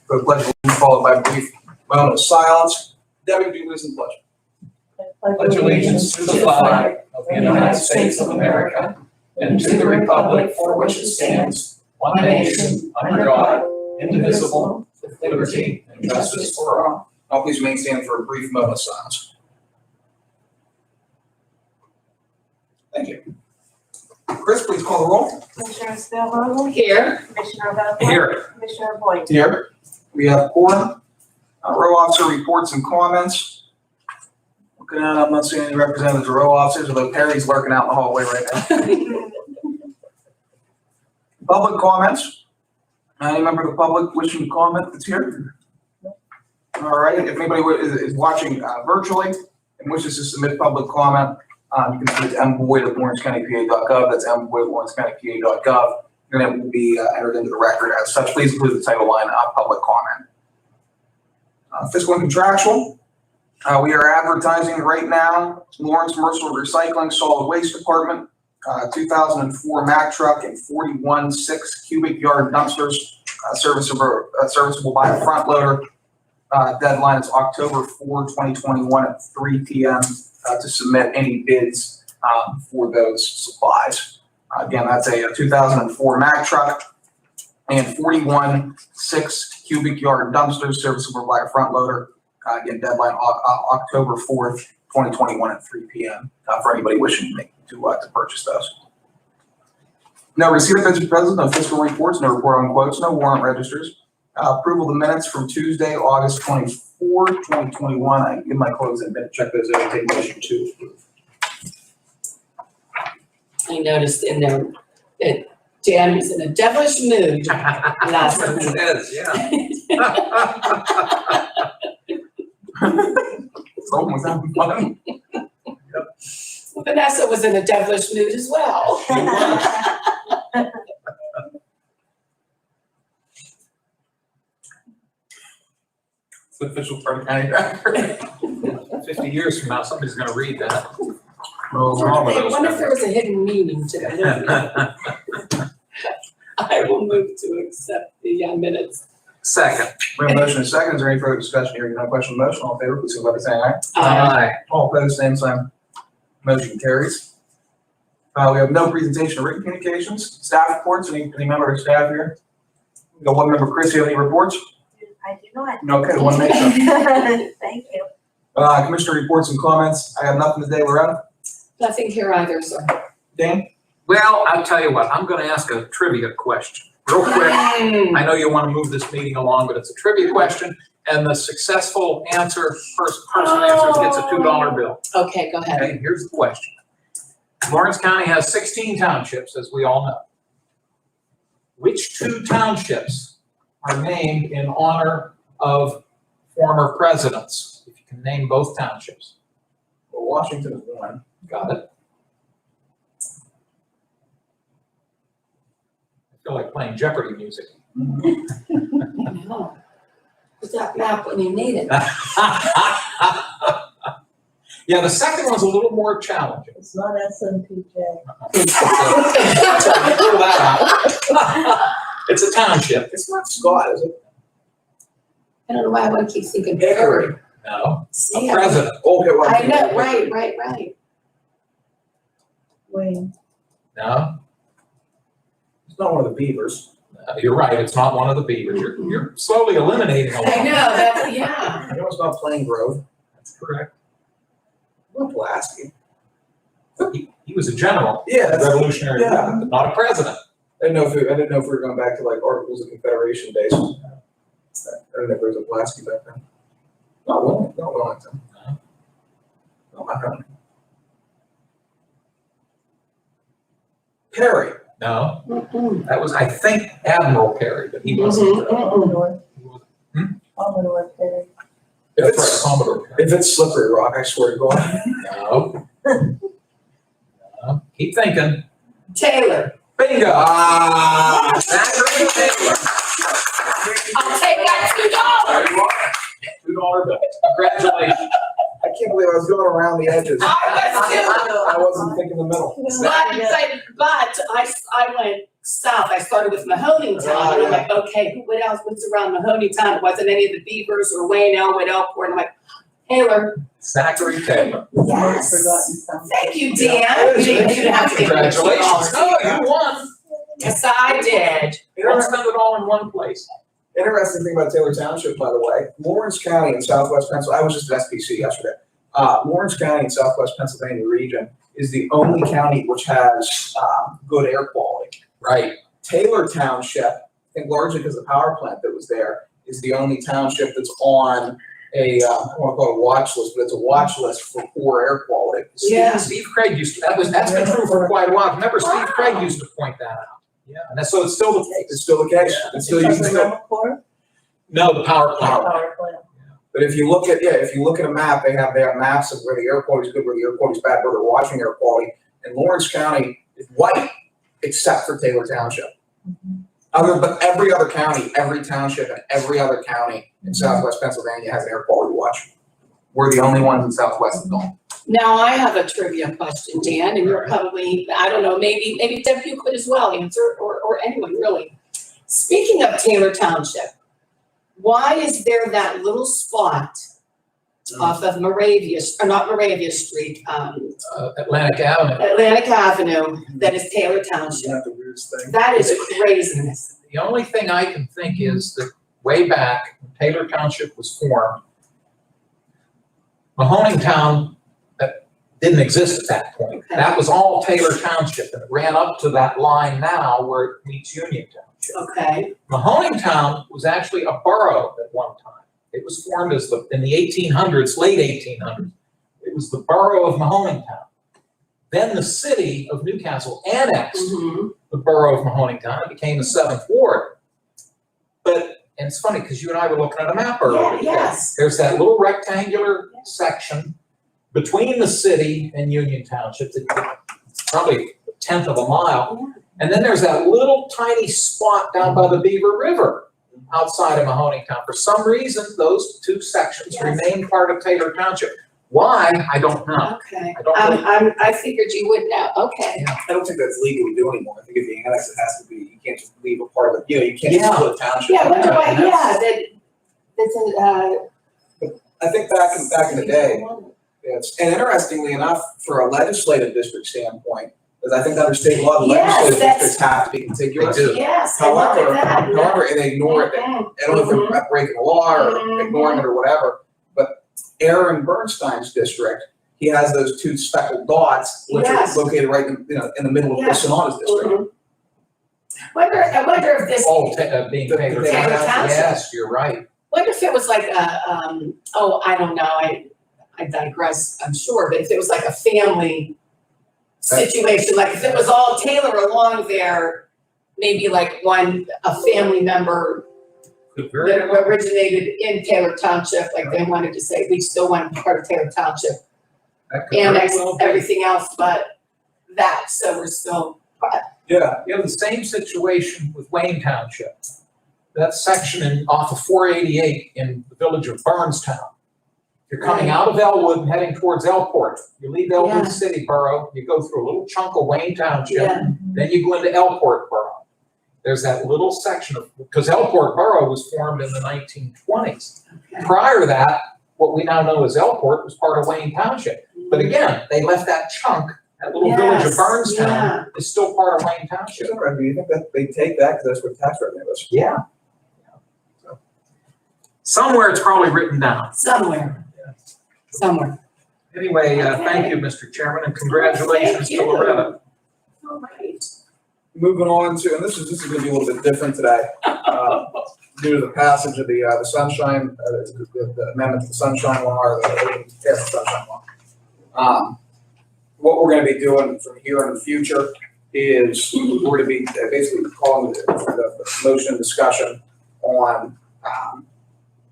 For the pledge, followed by a brief moment of silence. Debbie, would you lead us in the pledge? Pledge allegiance to the flag of the United States of America and to the republic for which it stands, one nation, under God, indivisible, with liberty and justice for all. Now please remain standing for a brief moment of silence. Thank you. Chris, please call the roll. Commissioner Steelvogel? Here. Commissioner Vogel? Here. Commissioner Boyd? Here. We have quorum. Row officer reports and comments. Looking at, I'm not seeing any representatives of row officers, although Perry's lurking out in the hallway right now. Public comments. Any member of the public wishing to comment that's here? All right, if anybody is watching virtually and wishes to submit public comment, you can submit to mboyd@lawrencecountypa.gov. That's mboyd@lawrencecountypa.gov, and it will be entered into the record as such. Please include the title line public comment. Fiscal and contractual. We are advertising right now Lawrence Mercer Recycling Solid Waste Department, 2004 Mack truck and 41.6 cubic yard dumpsters, serviceable by a front loader. Deadline is October 4, 2021 at 3 p.m. To submit any bids for those supplies. Again, that's a 2004 Mack truck and 41.6 cubic yard dumpsters serviceable by a front loader. Again, deadline October 4th, 2021 at 3 p.m. For anybody wishing to purchase those. No receipt of bids present, no fiscal reports, no report on quotes, no warrant registers. Approval of the minutes from Tuesday, August 24, 2021. I give my close and minute check those over, take motion to approve. I noticed in there that Dan was in a devilish mood last week. It is, yeah. Someone was having fun. Vanessa was in a devilish mood as well. It's the official Carter County record. 50 years from now, somebody's gonna read that. I wonder if there was a hidden meaning to that. I will move to accept the minutes. Second. We have a motion and a second. Is there any further discussion here? No question on the motion. All in favor, please signify by saying aye. Aye. All opposed, same sign. Motion carries. We have no presentation of written communications. Staff reports. Any member of staff here? We got one member. Chris, do you have any reports? I do not. Okay, one make sure. Thank you. Commissioner reports and comments. I have nothing today, Loretta. Nothing here either, sir. Dan? Well, I'll tell you what, I'm gonna ask a trivia question, real quick. I know you wanna move this meeting along, but it's a trivia question, and the successful answer, first person answers gets a $2 bill. Okay, go ahead. Okay, here's the question. Lawrence County has 16 townships, as we all know. Which 2 townships are named in honor of former presidents? If you can name both townships. Well, Washington is one. Got it? I feel like playing Jeopardy music. I know. Put that map when you need it. Yeah, the second one's a little more challenging. It's not SMPJ. It's a township. It's not Scott, is it? I don't know why one keeps thinking Perry. No, See, a president. Okay, well. I know, right. Wayne. No, It's not one of the Beavers. you're right. It's not one of the Beavers. You're slowly eliminating a lot. I know, that's, yeah. I know it's not Plain Grove. That's correct. What Pulaski? He was a general, Yeah, that's. Revolutionary, yeah. War, but not a president. I didn't know if we were going back to like Articles of Confederation days. I don't know if there was a Pulaski back then. Not Wellington. No, not Montgomery. Perry. No, Mm-mm. that was, I think, Admiral Perry, but he wasn't. Commodore. Hmm? Commodore Perry. If That's it's, right, Commodore Perry. if it's Slippery Rock, I swear to God. No. No. Keep thinking. Taylor. Bingo. Ah. Zachary Taylor. I'll take that $2. $2 bill. Congratulations. I can't believe I was going around the edges. I I wasn't thinking the middle. But I went south. I started with Mahoning Town, and I'm like, okay, what else? What's around Mahoning Town? It wasn't any of the Beavers or Wayne Elwood, Elkhorn. I'm like, Taylor. Zachary Taylor. Yes. Forgotten something. Thank you, Dan. You didn't have to give me Congratulations. $2. Oh, you won. Yes, I did. Don't spend it all in one place. Interesting thing about Taylor Township, by the way, Lawrence County in southwest Pennsylvania, I was just at SPC yesterday. Lawrence County in southwest Pennsylvania region is the only county which has good air quality. Right. Taylor Township, I think largely because of the power plant that was there, is the only township that's on a, I don't want to call it a watch list, but it's a watch list for poor air quality. Yeah. Steve Craig used to, that's been true for quite a while. Remember, Steve Craig used to point that out. Yeah, and so it's still the case. It's still the case. Yeah. It's still using it. No, the power plant. Power plant. But if you look at, if you look at a map, they have maps of where the air quality is good, where the air quality is bad, where they're watching air quality. And Lawrence County is white, except for Taylor Township. But every other county, every township, and every other county in southwest Pennsylvania has an air quality watch. We're the only ones in southwest that don't. Now, I have a trivia question, Dan, and you're probably, I don't know, maybe Deb, you could as well answer, or anyone really. Speaking of Taylor Township, why is there that little spot off of Moravia, or not Moravia Street, Atlantic Avenue. Atlantic Avenue, that is Taylor Township? Not the weirdest thing. That is craziness. The only thing I can think is that way back when Taylor Township was formed, Mahoning Town didn't exist at that point. Okay. That was all Taylor Township, and it ran up to that line now where it meets Union Township. Okay, Mahoning Town was actually a borough at one time. It was formed as in the 1800s, late 1800s. It was the borough of Mahoning Town. Then the city of Newcastle annexed the borough of Mahoning Town. It became the 7th Ward. And it's funny because you and I were looking at a map earlier. yes. There's that little rectangular section between the city and Union Township, probably a 1/10 of a mile. And then there's that little tiny spot down by the Beaver River outside of Mahoning Town. For some reason, those two sections Yes. remain part of Taylor Township. Why? I don't know. Okay, I don't know. I figured you would know, okay. I don't think that's legally do anymore. I think if you annex, it has to be, you can't just leave a part of it, you can't just Yeah. split a township. Yeah, I wonder why, that's I think back in the day, and interestingly enough, for a legislative district standpoint, because I think under state law, the Yes, legislative that's- districts have to be contiguous. They do. yes, I look However, at that. and they ignore it. I don't know if they're breaking the law or ignoring it or whatever, but Aaron Bernstein's district, he has those two speckled dots, which Yes. are located right in the middle of Yes. Sonata's district. Mhm. I wonder if this, All being The- Taylor the- Township. Township. Yes, you're right. wonder if it was like I don't know, I digress, I'm sure, but if it was like a family situation, like if it was all Taylor along there, maybe like a family member Could very that well- originated in Taylor Township, like they wanted to say, we still want to be part of Taylor Township, that could very annex well be. everything else but that, so we're still, Yeah, You have the same situation with Wayne Township. That section off of 488 in the village of Burnstown. You're coming out of Elwood and heading towards Elport. You leave Elwood Yeah. City Borough, you go through a little chunk of Wayne Township, yeah, then you go into Elport Borough. There's that little section because Elport Borough was formed in the 1920s. okay. Prior to that, what we now know as Elport was part of Wayne Township. But again, they left that chunk, that little village of Yes, Burnstown yeah. is still part of Wayne Township. do you think that they take that because that's where the tax revenue is? Yeah. Somewhere it's probably written down. Somewhere. Anyway, thank Okay. you, Mr. Chairman, and congratulations Thank to you. Loretta. All right. Moving on to, and this is going to be a little bit different today, due to the passage of the sunshine, the amendment to the sunshine law, or the sunshine law. What we're going to be doing from here in the future is we're going to be basically calling the motion discussion on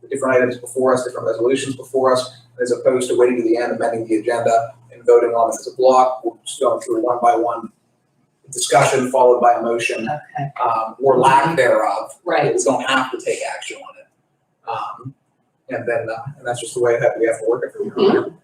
the different items before us, different resolutions before us, as opposed to waiting to the end, amending the agenda and voting on it as a block. We're just going through one by one discussion followed by a motion, Okay, or lack thereof. right. We don't have to take action on it. And then, and that's just the way that we have to work it from here on.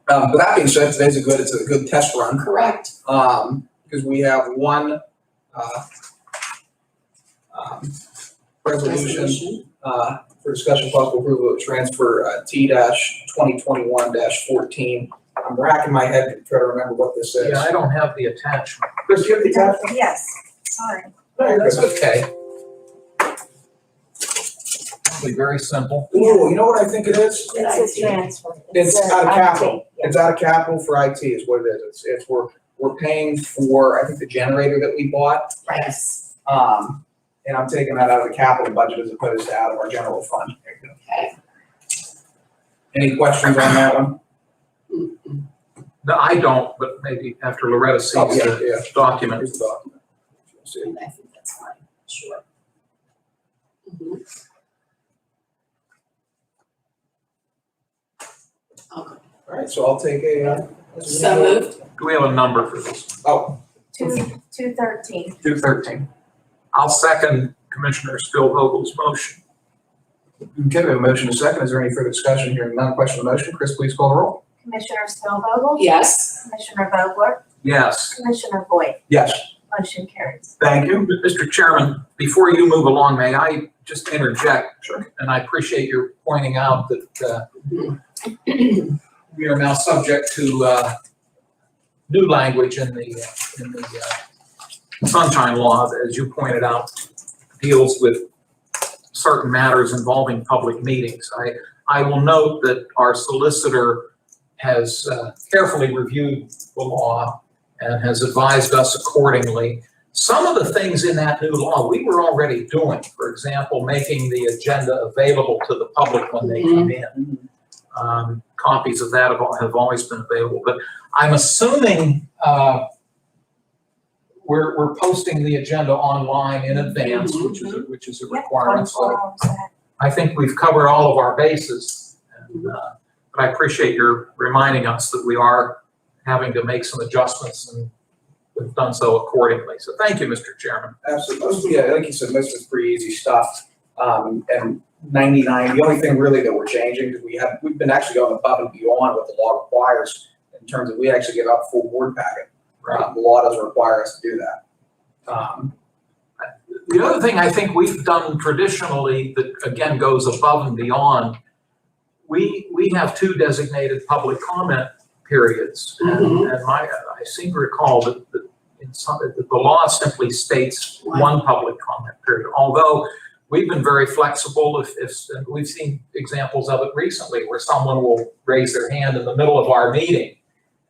But that being said, it's a good test run, Correct. because we have one, resolution, for discussion possible approval of transfer, T-2021-14. I'm racking my head to try to remember what this is. Yeah, I don't have the attachment. Chris, do you have the attachment? Yes, sorry. No, that's okay. Probably very simple. Ooh, you know what I think it is? It's a transfer. It's a out of capital. IT, yeah. It's out of capital for IT is what it is. It's we're paying for, I think, the generator that we bought. Yes. And I'm taking that out of the capital budget as opposed to out of our general fund. Okay. Any questions on that one? No, I don't, but maybe after Loretta sees Oh, yeah, the yeah. document. Here's the document. See. I think that's fine, sure. Mhm. Okay. All right, so I'll take a, So moved. Do we have a number for this? Oh, 213. 213. I'll second Commissioner Spielvogel's motion. okay, we have a motion and a second. Is there any further discussion here? None, question on the motion. Chris, please call the roll. Commissioner Spielvogel? Yes. Commissioner Vogler? Yes. Commissioner Boyd? Yes. Motion carries. Thank you. Mr. Chairman, before you move along, may I just interject? Sure. And I appreciate your pointing out that we are now subject to new language in the Sunshine Law, that, as you pointed out, deals with certain matters involving public meetings. I will note that our solicitor has carefully reviewed the law and has advised us accordingly. Some of the things in that new law we were already doing. For example, making the agenda available to the public when they come in. Copies of that have always been available, but I'm assuming we're posting the agenda online in advance, which is a requirement. So I think we've covered all of our bases, but I appreciate your reminding us that we are having to make some adjustments, and we've done so accordingly. So thank you, Mr. Chairman. Absolutely. Yeah, like you said, most of it's pretty easy stuff. And 99, the only thing really that we're changing, because we've been actually going above and beyond what the law requires in terms of we actually give out full board packet. The law doesn't require us to do that. The other thing I think we've done traditionally that again goes above and beyond, we have 2 designated public comment periods. And I seem to recall that the law simply states 1 public comment period, although we've been very flexible. If we've seen examples of it recently where someone will raise their hand in the middle of our meeting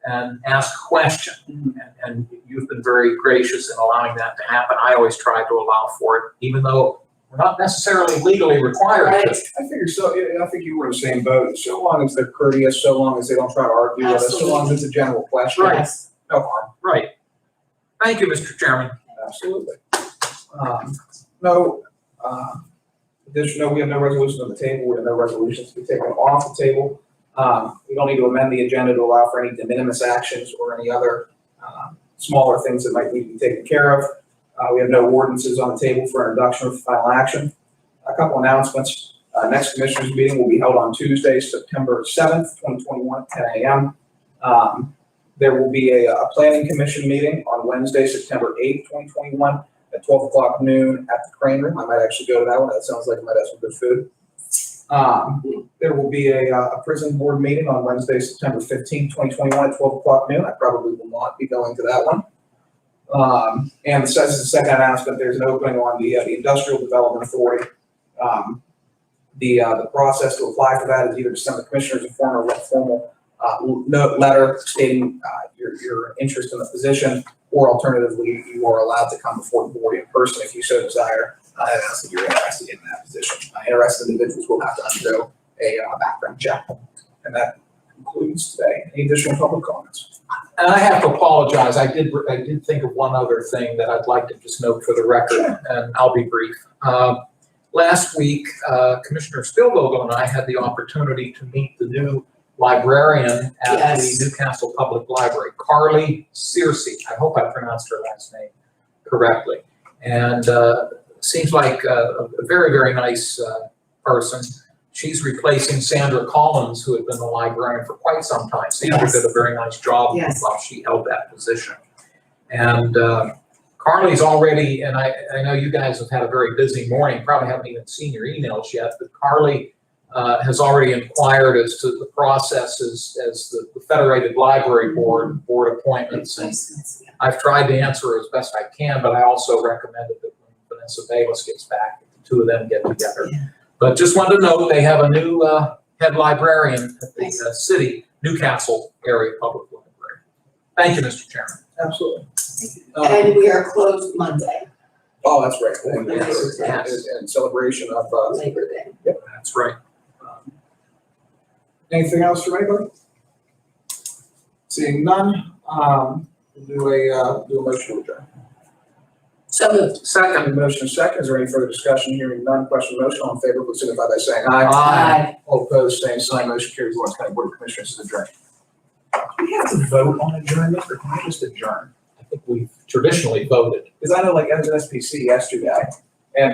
and ask a question. And you've been very gracious in allowing that to happen. I always try to allow for it, even though we're not necessarily legally required to. I figure so. Yeah, I think you were in the same boat. So long as they're courteous, so long as they don't try to argue with us, so long as it's a general question, Right. no harm. Right. Thank you, Mr. Chairman. Absolutely. No, additional, we have no resolution on the table. We have no resolutions to be taken off the table. We don't need to amend the agenda to allow for any de minimis actions or any other smaller things that might need to be taken care of. We have no ordinances on the table for introduction or final action. A couple announcements. Next commissioners meeting will be held on Tuesday, September 7th, 2021, 10 a.m. There will be a planning commission meeting on Wednesday, September 8th, 2021 at 12 o'clock noon at the Crane Room. I might actually go to that one. That sounds like I might have some good food. There will be a prison board meeting on Wednesday, September 15th, 2021 at 12 o'clock noon. I probably will not be going to that one. And as a second announcement, there's an opening on the Industrial Development Authority. The process to apply for that is either to send the commissioners a formal note letter stating your interest in the position, or alternatively, you are allowed to come before the board in person if you so desire. And ask that you're interested in that position. Interested individuals will have to undergo a background check. And that concludes today. Any additional public comments? And I have to apologize. I did think of one other thing that I'd like to just note for the record, and I'll be brief. Last week, Commissioner Spielvogel and I had the opportunity to meet the new librarian at the Newcastle Public Library, Carly Searcy. I hope I pronounced her last name correctly. And seems like a very, very nice person. She's replacing Sandra Collins, who had been the librarian for quite some time. Sandra Yes. did a very nice job Yes. while she held that position. And Carly's already, and I know you guys have had a very busy morning, probably haven't even seen your emails yet, but Carly has already inquired as to the process as the Federated Library Board appointments. And I've tried to answer as best I can, but I also recommended that when Vanessa Bayless gets back, the two of them get together. Yeah. But just wanted to note, they have a new head librarian at the Nice. city, Newcastle area public library. Thank you, Mr. Chairman. Absolutely. And we are closed Monday, Oh, that's right. And- Yes, and- yes. And celebration of, Labor Day. That's right. anything else from anybody? Seeing none, do a motion to adjourn. So moved. Second. Motion is second. Is there any further discussion? Hearing none, question on the motion. All in favor, please signify by saying aye. Aye. All opposed, same sign. Motion carries. Lawrence County Board of Commissioners is adjourned. Do we have to vote on adjournment, or can we just adjourn? I think we've traditionally voted. Because I know like I was at SPC yesterday, and